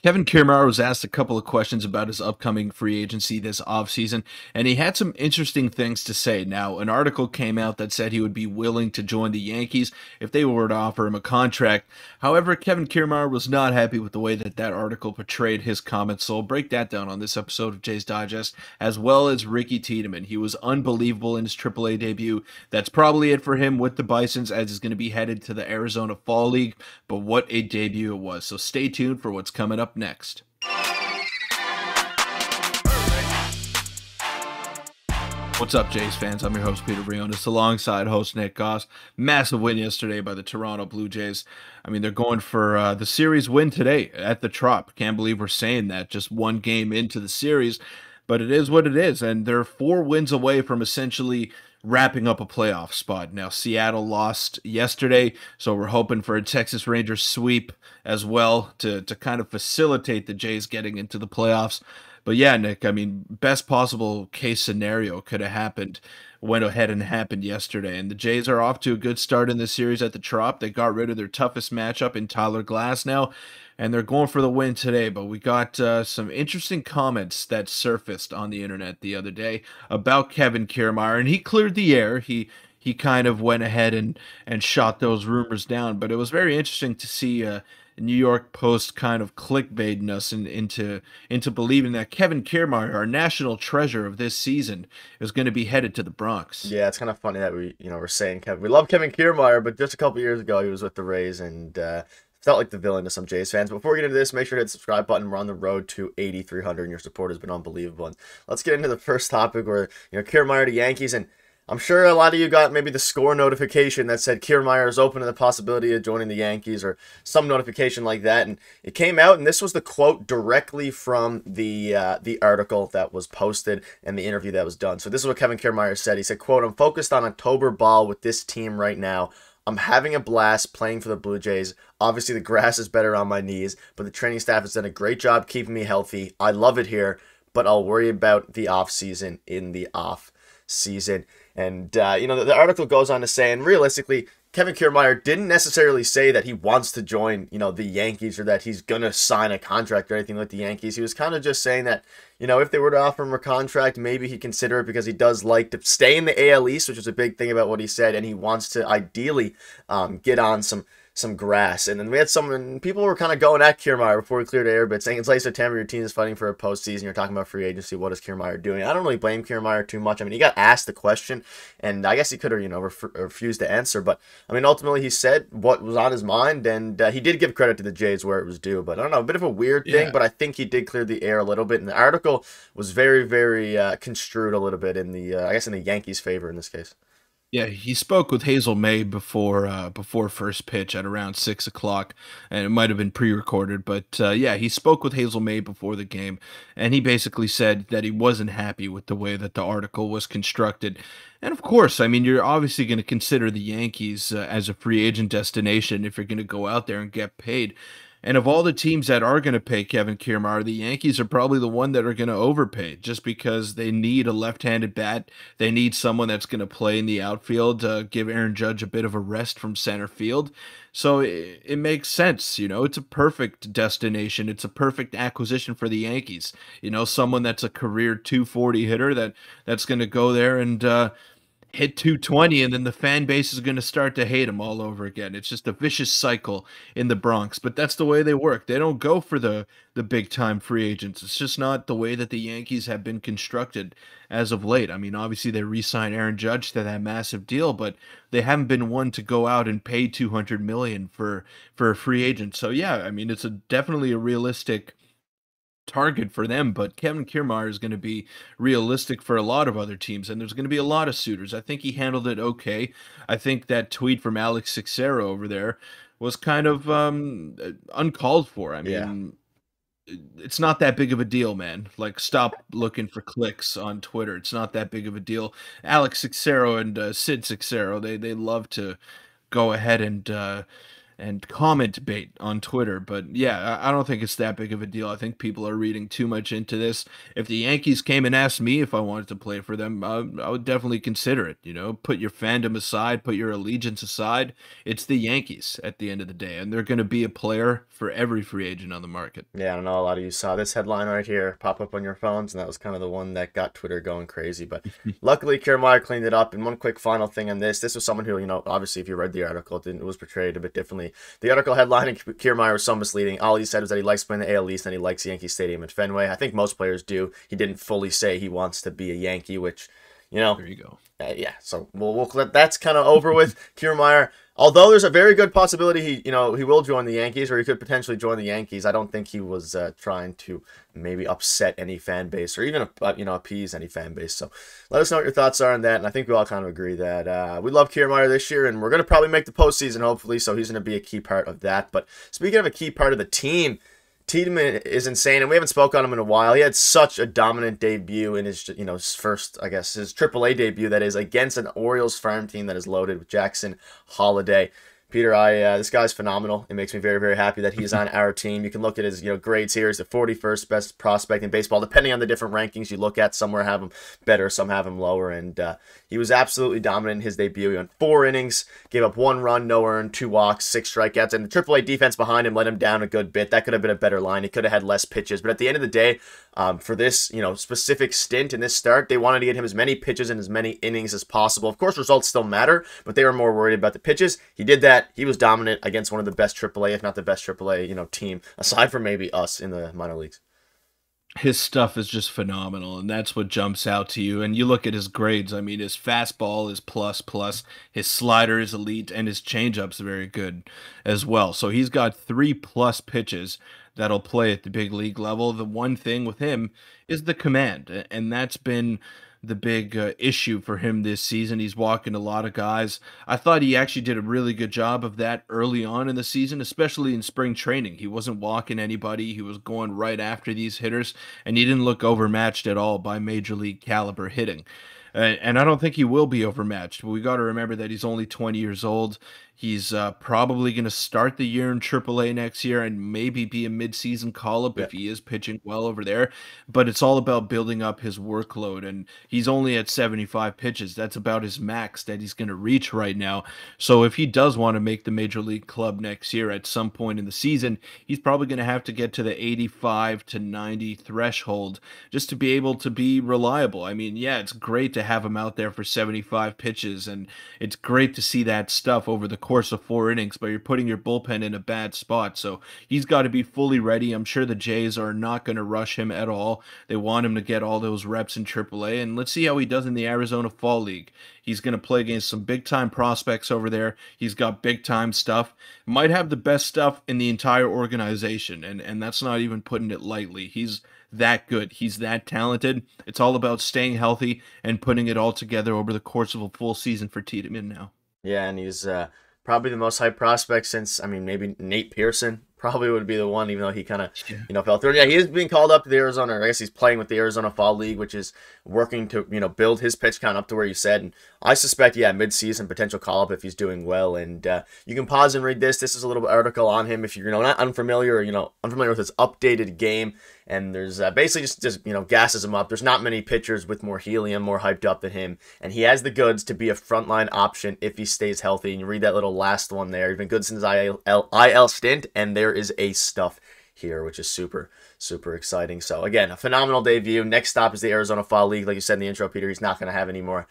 Kevin Kiermaier was asked a couple of questions about his upcoming free agency this offseason, and he had some interesting things to say. Now, an article came out that said he would be willing to join the Yankees if they were to offer him a contract. However, Kevin Kiermaier was not happy with the way that that article portrayed his comments, so I'll break that down on this episode of Jay's Digest, as well as Ricky Tiedemann. He was unbelievable in his AAA debut. That's probably it for him with the Bisons, as he's going to be headed to the Arizona Fall League, but what a debut it was. So stay tuned for what's coming up next. What's up, Jays fans? I'm your host, Peter Vryonis, alongside host Nick Gosse. Massive win yesterday by the Toronto Blue Jays. I mean, they're going for the series win today at the Trop. Can't believe we're saying that just one game into the series, but it is what it is, and they're 4 wins away from essentially wrapping up a playoff spot. Now, Seattle lost yesterday, so we're hoping for a Texas Rangers sweep as well to kind of facilitate the Jays getting into the playoffs. But yeah, Nick, I mean, best possible case scenario could have happened, went ahead and happened yesterday. And the Jays are off to a good start in this series at the Trop. They got rid of their toughest matchup in Tyler Glass now, and they're going for the win today. But we got some interesting comments that surfaced on the internet the other day about Kevin Kiermaier, and he cleared the air. He kind of went ahead and shot those rumors down. But it was very interesting to see New York Post kind of clickbaiting us into believing that Kevin Kiermaier, our national treasure of this season, is going to be headed to the Bronx. Yeah, it's kind of funny that we're saying Kevin. We love Kevin Kiermaier, but just a couple years ago he was with the Rays and felt like the villain to some Jays fans. But before we get into this, make sure to hit the subscribe button. We're on the road to 8,300, and your support has been unbelievable. And let's get into the first topic, where Kiermaier to Yankees, and I'm sure a lot of you got maybe the score notification that said Kiermaier is open to the possibility of joining the Yankees, or some notification like that. And it came out, and this was the quote directly from the article that was posted and the interview that was done. So this is what Kevin Kiermaier said. He said, quote, "I'm focused on October ball with this team right now. I'm having a blast playing for the Blue Jays. Obviously, the grass is better on my knees, but the training staff has done a great job keeping me healthy. I love it here, but I'll worry about the off-season in the off-season." And, the article goes on to say, and realistically, Kevin Kiermaier didn't necessarily say that he wants to join, the Yankees, or that he's going to sign a contract or anything with the Yankees. He was kind of just saying that, if they were to offer him a contract, maybe he'd consider it, because he does like to stay in the AL East, which is a big thing about what he said, and he wants to ideally get on some grass. And then we had people were kind of going at Kiermaier before we cleared the air, but saying it's late September, your team is fighting for a postseason, you're talking about free agency, what is Kiermaier doing? I don't really blame Kiermaier too much. I mean, he got asked the question, and I guess he could have, refused to answer, but I mean, ultimately he said what was on his mind, and he did give credit to the Jays where it was due. But I don't know, a bit of a weird thing, but I think he did clear the air a little bit, and the article was very, very construed a little bit in the Yankees' favor in this case. Yeah, he spoke with Hazel May before first pitch at around 6 o'clock, and it might have been pre-recorded, but yeah, he spoke with Hazel May before the game, and he basically said that he wasn't happy with the way that the article was constructed. And of course, I mean, you're obviously going to consider the Yankees as a free agent destination if you're going to go out there and get paid. And of all the teams that are going to pay Kevin Kiermaier, the Yankees are probably the one that are going to overpay, just because they need a left-handed bat. They need someone that's going to play in the outfield, give Aaron Judge a bit of a rest from center field. So it makes sense. It's a perfect destination. It's a perfect acquisition for the Yankees. Someone that's a career 240 hitter that's going to go there and hit 220, and then the fan base is going to start to hate him all over again. It's just a vicious cycle in the Bronx, but that's the way they work. They don't go for the big time free agents. It's just not the way that the Yankees have been constructed as of late. I mean, obviously they re-signed Aaron Judge to that massive deal, but they haven't been one to go out and pay 200 million for a free agent. So yeah, I mean, it's definitely a realistic target for them, but Kevin Kiermaier is going to be realistic for a lot of other teams, and there's going to be a lot of suitors. I think he handled it okay. I think that tweet from Alex Sixero over there was kind of uncalled for. I mean, it's not that big of a deal, man. Like, stop looking for clicks on Twitter. It's not that big of a deal. Alex Sixero and Sid Sixero, they love to go ahead and comment bait on Twitter. But yeah, I don't think it's that big of a deal. I think people are reading too much into this. If the Yankees came and asked me if I wanted to play for them, I would definitely consider it. You know, put your fandom aside, put your allegiance aside. It's the Yankees at the end of the day, and they're going to be a player for every free agent on the market. Yeah, I don't know. A lot of you saw this headline right here pop up on your phones, and that was kind of the one that got Twitter going crazy. But luckily, Kiermaier cleaned it up. And one quick final thing on this: this was someone who, obviously, if you read the article, it was portrayed a bit differently. The article headline in Kiermaier was so misleading. All he said was that he likes playing the AL East and he likes Yankee Stadium at Fenway. I think most players do. He didn't fully say he wants to be a Yankee, which, There you go. yeah. So that's kind of over with. Kiermaier. Although there's a very good possibility he will join the Yankees, or he could potentially join the Yankees. I don't think he was trying to maybe upset any fan base or even appease any fan base. So let us know what your thoughts are on that. And I think we all kind of agree that we love Kiermaier this year, and we're going to probably make the postseason hopefully. So he's going to be a key part of that. But speaking of a key part of the team, Tiedemann is insane, and we haven't spoke on him in a while. He had such a dominant debut in his, his first, I guess, his AAA debut, that is, against an Orioles farm team that is loaded with Jackson Holliday. Peter, this guy's phenomenal. It makes me very, very happy that he's on our team. You can look at his grades here. He's the 41st best prospect in baseball, depending on the different rankings you look at. Somewhere have him better, some have him lower. And he was absolutely dominant in his debut. He went 4 innings, gave up 1 run, no earned, 2 walks, 6 strikeouts. And the AAA defense behind him let him down a good bit. That could have been a better line. He could have had less pitches. But at the end of the day, for this specific stint in this start, they wanted to get him as many pitches and as many innings as possible. Of course, results still matter, but they were more worried about the pitches. He did that. He was dominant against one of the best AAA, if not the best AAA, team, aside from maybe us in the minor leagues. His stuff is just phenomenal, and that's what jumps out to you. And you look at his grades. I mean, his fastball is plus plus, his slider is elite, and his changeup's very good as well. So he's got 3+ pitches that'll play at the big league level. The one thing with him is the command, and that's been the big issue for him this season. He's walking a lot of guys. I thought he actually did a really good job of that early on in the season, especially in spring training. He wasn't walking anybody. He was going right after these hitters, and he didn't look overmatched at all by major league caliber hitting. And I don't think he will be overmatched. But we got to remember that he's only 20 years old. He's probably going to start the year in AAA next year and maybe be a midseason call-up if he is pitching well over there. But it's all about building up his workload, and he's only at 75 pitches. That's about his max that he's going to reach right now. So if he does want to make the major league club next year at some point in the season, he's probably going to have to get to the 85 to 90 threshold just to be able to be reliable. I mean, yeah, it's great to have him out there for 75 pitches, and it's great to see that stuff over the course of 4 innings, but you're putting your bullpen in a bad spot. So he's got to be fully ready. I'm sure the Jays are not going to rush him at all. They want him to get all those reps in AAA, and let's see how he does in the Arizona Fall League. He's going to play against some big-time prospects over there. He's got big-time stuff. Might have the best stuff in the entire organization, and that's not even putting it lightly. He's that good. He's that talented. It's all about staying healthy and putting it all together over the course of a full season for Tiedemann now. Yeah, and he's probably the most hyped prospect since, I mean, maybe Nate Pearson probably would be the one, even though he kind of, fell through. Yeah, he is being called up to the Arizona, or I guess he's playing with the Arizona Fall League, which is working to, build his pitch count up to where you said. And I suspect, mid-season potential call-up if he's doing well. And you can pause and read this. This is a little article on him if you're, not unfamiliar or, unfamiliar with his updated game. And there's basically just gasses him up. There's not many pitchers with more helium, more hyped up than him. And he has the goods to be a frontline option if he stays healthy. And you read that little last one there. He's been good since his IL stint, and there is a stuff here, which is super, super exciting. So again, a phenomenal debut. Next stop is the Arizona Fall League. Like you said in the intro, Peter, he's not going to have any more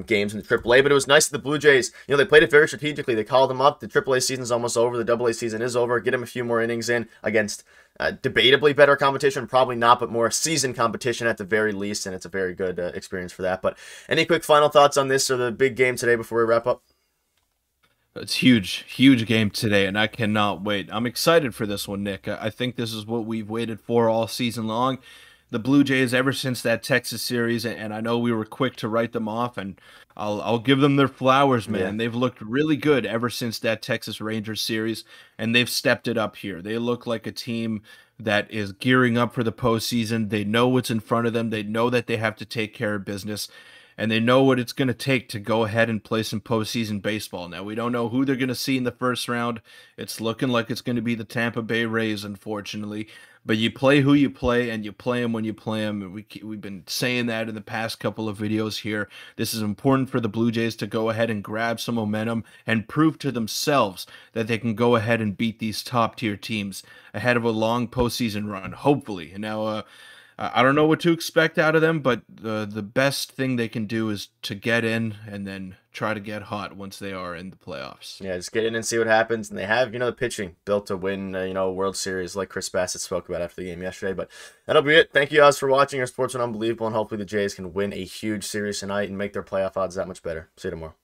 games in the AAA, but it was nice that the Blue Jays, they played it very strategically. They called him up. The AAA season's almost over. The AA season is over. Get him a few more innings in against debatably better competition, probably not, but more seasoned competition at the very least, and it's a very good experience for that. But any quick final thoughts on this or the big game today before we wrap up? It's huge, huge game today, and I cannot wait. I'm excited for this one, Nick. I think this is what we've waited for all season long. The Blue Jays, ever since that Texas series, and I know we were quick to write them off, and I'll give them their flowers, man. Yeah. They've looked really good ever since that Texas Rangers series, and they've stepped it up here. They look like a team that is gearing up for the postseason. They know what's in front of them. They know that they have to take care of business. and they know what it's going to take to go ahead and play some postseason baseball. Now, we don't know who they're going to see in the first round. It's looking like it's going to be the Tampa Bay Rays, unfortunately. But you play who you play, and you play them when you play them. And we've been saying that in the past couple of videos here. This is important for the Blue Jays to go ahead and grab some momentum and prove to themselves that they can go ahead and beat these top tier teams ahead of a long postseason run, hopefully. And now, I don't know what to expect out of them, but the best thing they can do is to get in and then try to get hot once they are in the playoffs. Yeah, just get in and see what happens. And they have, the pitching built to win, a World Series like Chris Bassett spoke about after the game yesterday. But that'll be it. Thank you guys for watching. Our sports are unbelievable, and hopefully the Jays can win a huge series tonight and make their playoff odds that much better. See you tomorrow.